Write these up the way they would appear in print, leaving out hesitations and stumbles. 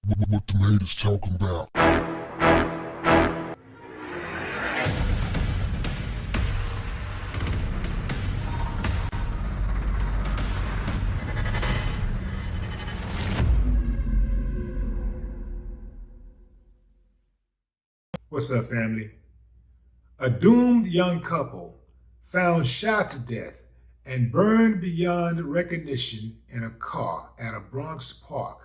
What them haters talking about? What's up, family? A doomed young couple found shot to death and burned beyond recognition in a car at a Bronx park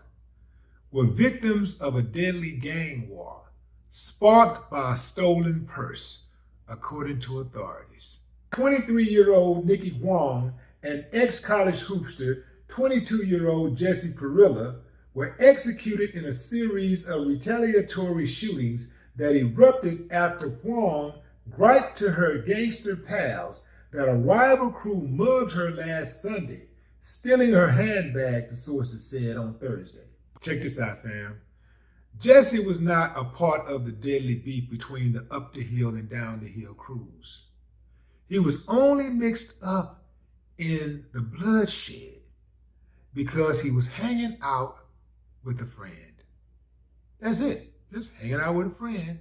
were victims of a deadly gang war sparked by a stolen purse, according to authorities. 23-year-old Nikki Wong and ex-college hoopster 22-year-old Jesse Perilla were executed in a series of retaliatory shootings that erupted after Wong griped to her gangster pals that a rival crew mugged her last Sunday, stealing her handbag, the sources said on Thursday. Check this out, fam. Jesse was not a part of the deadly beef between the up the hill and down the hill crews. He was only mixed up in the bloodshed because he was hanging out with a friend. That's it. Just hanging out with a friend.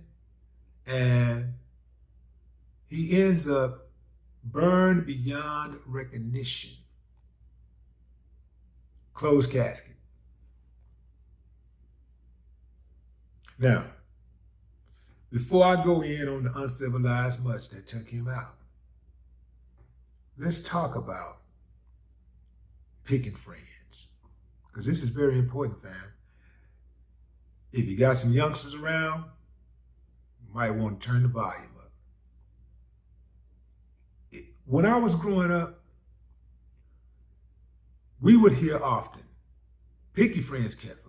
And he ends up burned beyond recognition. Closed casket. Now, before I go in on the uncivilized much that took him out, let's talk about picking friends. Because this is very important, fam. If you got some youngsters around, you might want to turn the volume up. When I was growing up, we would hear often, pick your friends carefully.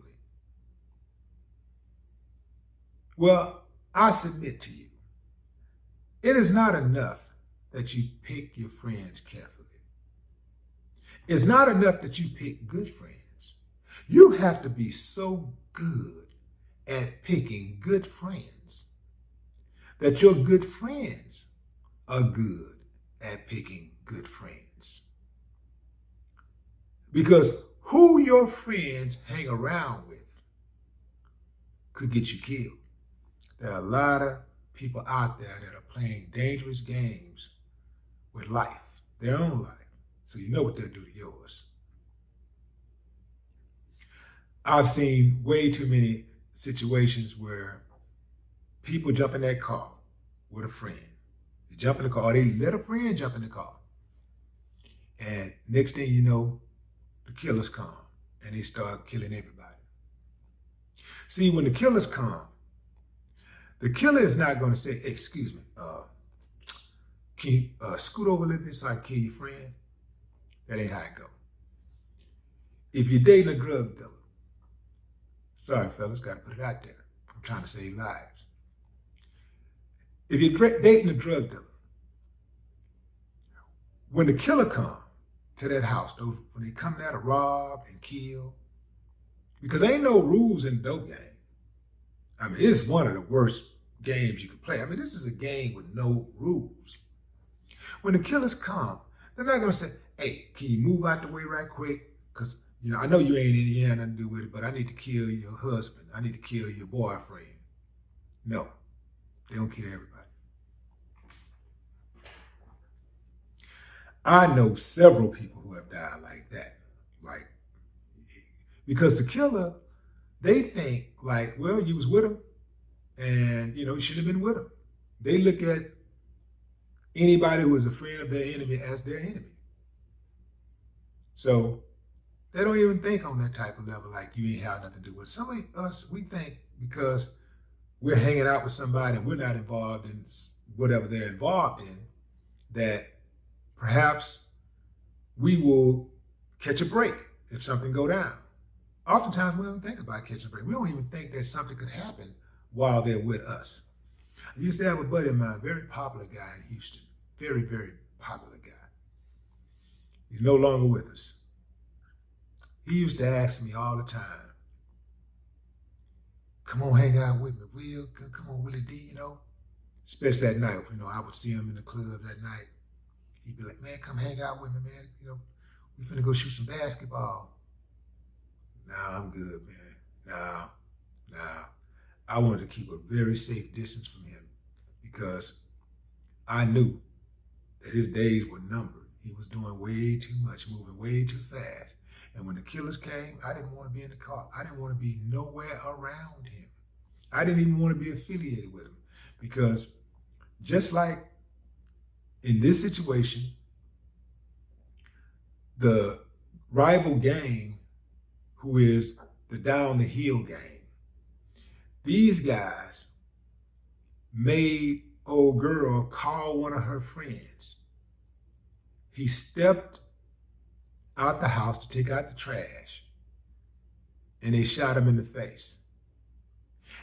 Well, I submit to you, it is not enough that you pick your friends carefully. It's not enough that you pick good friends. You have to be so good at picking good friends that your good friends are good at picking good friends. Because who your friends hang around with could get you killed. There are a lot of people out there that are playing dangerous games with life, their own life. So you know what they'll do to yours. I've seen way too many situations where people jump in that car with a friend. They jump in the car, or they let a friend jump in the car. And next thing you know, the killers come and they start killing everybody. See, when the killers come, the killer is not going to say, hey, excuse me, can you scoot over a little bit so I can kill your friend? That ain't how it go. If you're dating a drug dealer, sorry, fellas, got to put it out there. I'm trying to save lives. If you're dating a drug dealer, when the killer come to that house, when they come there to rob and kill, because there ain't no rules in the dope game. I mean, it's one of the worst games you can play. I mean, this is a game with no rules. When the killers come, they're not going to say, hey, can you move out the way right quick? Because, you know, I know you ain't in the end nothing to do with it, but I need to kill your husband. I need to kill your boyfriend. No, they don't kill everybody. I know several people who have died like that. Like, because the killer, they think like, well, you was with him and, you know, you should have been with him. They look at anybody who is a friend of their enemy as their enemy. So they don't even think on that type of level like you ain't have nothing to do with it. Some of us, we think because we're hanging out with somebody and we're not involved in whatever they're involved in, that perhaps we will catch a break if something go down. Oftentimes we don't think about catching a break. We don't even think that something could happen while they're with us. I used to have a buddy of mine, very popular guy in Houston. Very, very popular guy. He's no longer with us. He used to ask me all the time, come on, hang out with me, Will. Come on, Willie D, you know. Especially at night, you know, I would see him in the club that night. He'd be like, man, come hang out with me, man. You know, we finna go shoot some basketball. Nah, I'm good, man. Nah, I wanted to keep a very safe distance from him because I knew that his days were numbered. He was doing way too much, moving way too fast. And when the killers came, I didn't want to be in the car. I didn't want to be nowhere around him. I didn't even want to be affiliated with him because just like in this situation, the rival gang, who is the Down the Hill gang, these guys made old girl call one of her friends. He stepped out the house to take out the trash, and they shot him in the face.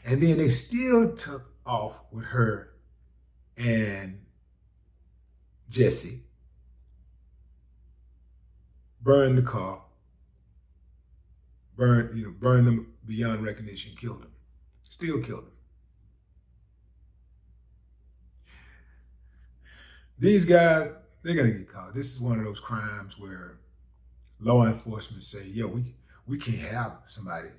And then they still took off with her and Jesse, burned the car, burned them beyond recognition, killed them, still killed them. These guys, they're gonna get caught. This is one of those crimes where law enforcement say, yo, we can't have somebody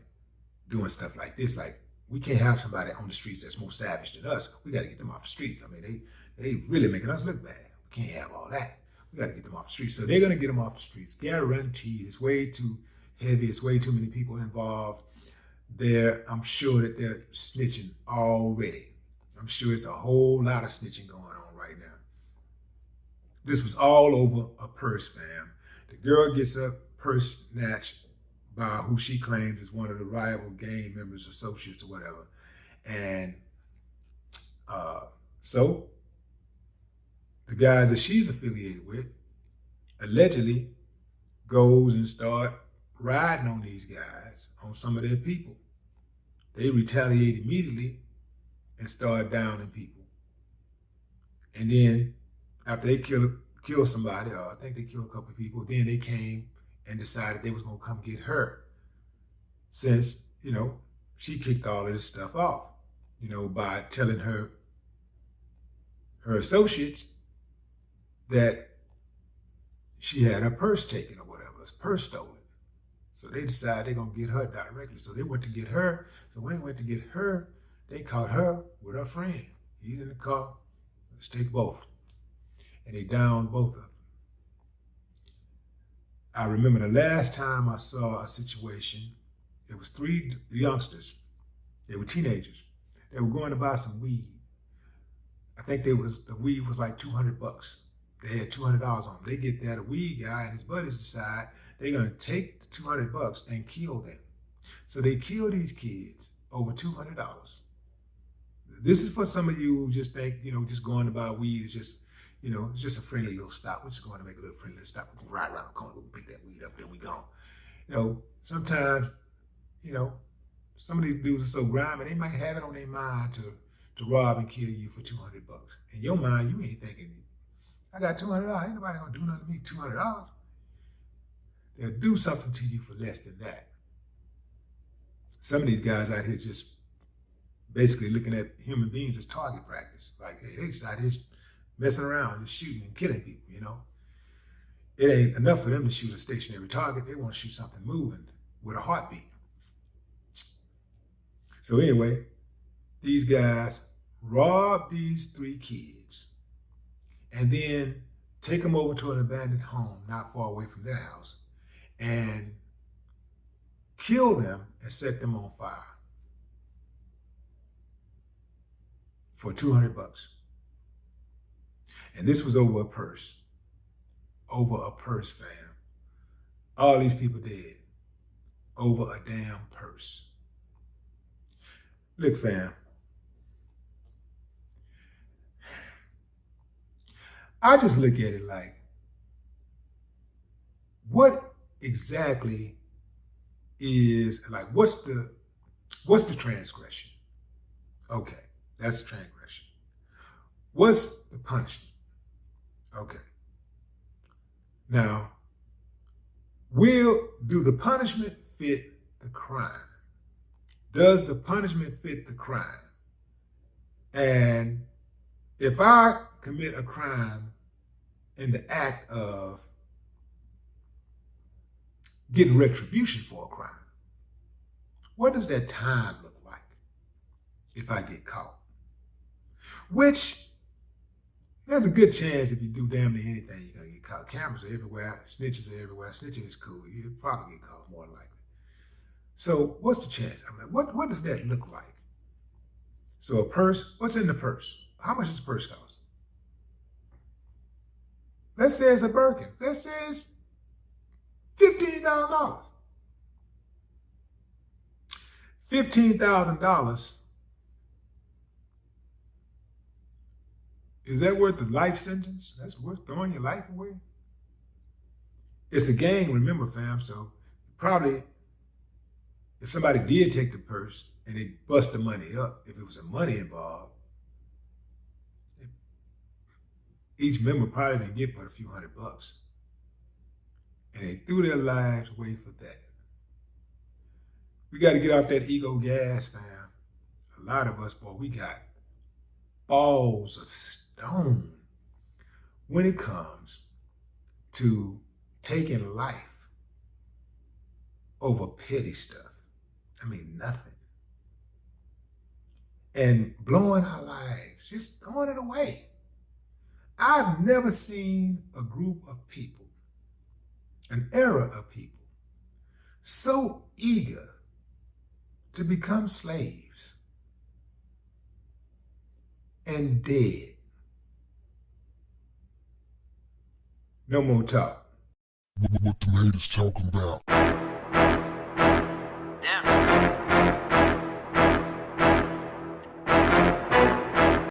doing stuff like this. Like, we can't have somebody on the streets that's more savage than us. We got to get them off the streets. I mean, they really making us look bad. We can't have all that. We got to get them off the streets. So they're going to get them off the streets. Guaranteed. It's way too heavy. It's way too many people involved. I'm sure that they're snitching already. I'm sure it's a whole lot of snitching going on right now. This was all over a purse, fam. The girl gets a purse snatched by who she claims is one of the rival gang members, associates, or whatever. And so the guys that she's affiliated with allegedly goes and start riding on these guys, on some of their people. They retaliate immediately and start downing people. And then after they kill somebody, or I think they killed a couple of people, then they came and decided they was gonna come get her, since, she kicked all of this stuff off, by telling her associates that she had her purse taken or whatever, her purse stolen. So they decided they're gonna get her directly. So they went to get her. So when they went to get her, they caught her with her friend. He's in the car. Let's take both. And they downed both of them. I remember the last time I saw a situation, it was 3 youngsters. They were teenagers. They were going to buy some weed. I think the weed was like $200. They had $200 on them. They get there, the weed guy and his buddies decide they're gonna take the $200 and kill them. So they kill these kids over $200. This is for some of you who just think, just going to buy weed is just, it's just a friendly little stop. We're just going to make a little friendly stop. We can ride around the corner, we can pick that weed up, then we gone. Sometimes, some of these dudes are so grimy, they might have it on their mind to rob and kill you for $200. In your mind, you ain't thinking, I got $200. Ain't nobody gonna do nothing to me, $200. They'll do something to you for less than that. Some of these guys out here just basically looking at human beings as target practice. Like, hey, they just out here messing around, just shooting and killing people, It ain't enough for them to shoot a stationary target. They want to shoot something moving with a heartbeat. So anyway, these guys rob these 3 kids and then take them over to an abandoned home not far away from their house and kill them and set them on fire for $200. And this was over a purse. Over a purse, fam. All these people dead over a damn purse. Look, fam, I just look at it like, what exactly is, like, what's the transgression? Okay, that's the transgression. What's the punishment? Okay. Now, do the punishment fit the crime? Does the punishment fit the crime? And if I commit a crime in the act of getting retribution for a crime, what does that time look like? if I get caught. Which, there's a good chance if you do damn near anything, you're going to get caught. Cameras are everywhere. Snitches are everywhere. Snitching is cool. You'll probably get caught more than likely. So what's the chance? I mean, what does that look like? So a purse, what's in the purse? How much does the purse cost? Let's say it's a Birkin. Let's say it's $15,000. $15,000. Is that worth the life sentence? That's worth throwing your life away? It's a gang, remember, fam, so probably if somebody did take the purse and they bust the money up, if it was some money involved, each member probably didn't get but a few $100. And they threw their lives away for that. We got to get off that ego gas, fam. A lot of us, boy, we got balls of stone when it comes to taking life over petty stuff. I mean, nothing. And blowing our lives, just throwing it away. I've never seen a group of people, an era of people, so eager to become slaves and dead. No more talk. What the haters talking about?